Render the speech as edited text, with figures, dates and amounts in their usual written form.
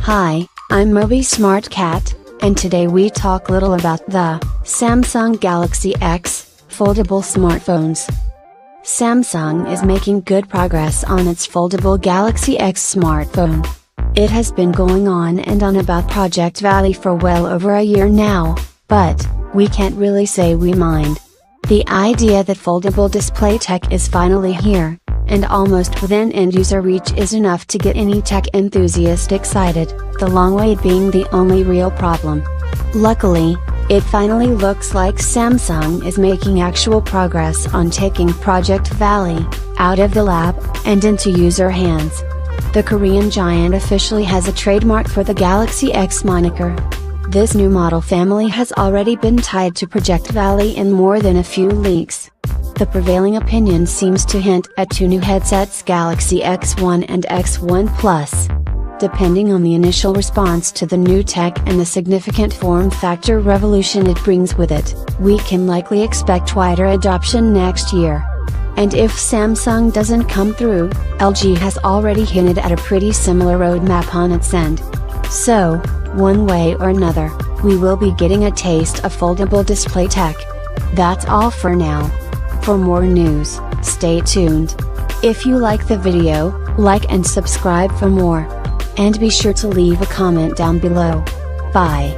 Hi, I'm Moby Smart Cat, and today we talk little about the Samsung Galaxy X foldable smartphones. Samsung is making good progress on its foldable Galaxy X smartphone. It has been going on and on about Project Valley for well over a year now, but we can't really say we mind. The idea that foldable display tech is finally here, and almost within end-user reach is enough to get any tech enthusiast excited, the long wait being the only real problem. Luckily, it finally looks like Samsung is making actual progress on taking Project Valley out of the lab and into user hands. The Korean giant officially has a trademark for the Galaxy X moniker. This new model family has already been tied to Project Valley in more than a few leaks. The prevailing opinion seems to hint at two new headsets, Galaxy X1 and X1 Plus. Depending on the initial response to the new tech and the significant form factor revolution it brings with it, we can likely expect wider adoption next year. And if Samsung doesn't come through, LG has already hinted at a pretty similar roadmap on its end. So, one way or another, we will be getting a taste of foldable display tech. That's all for now. For more news, stay tuned. If you like the video, like and subscribe for more. And be sure to leave a comment down below. Bye.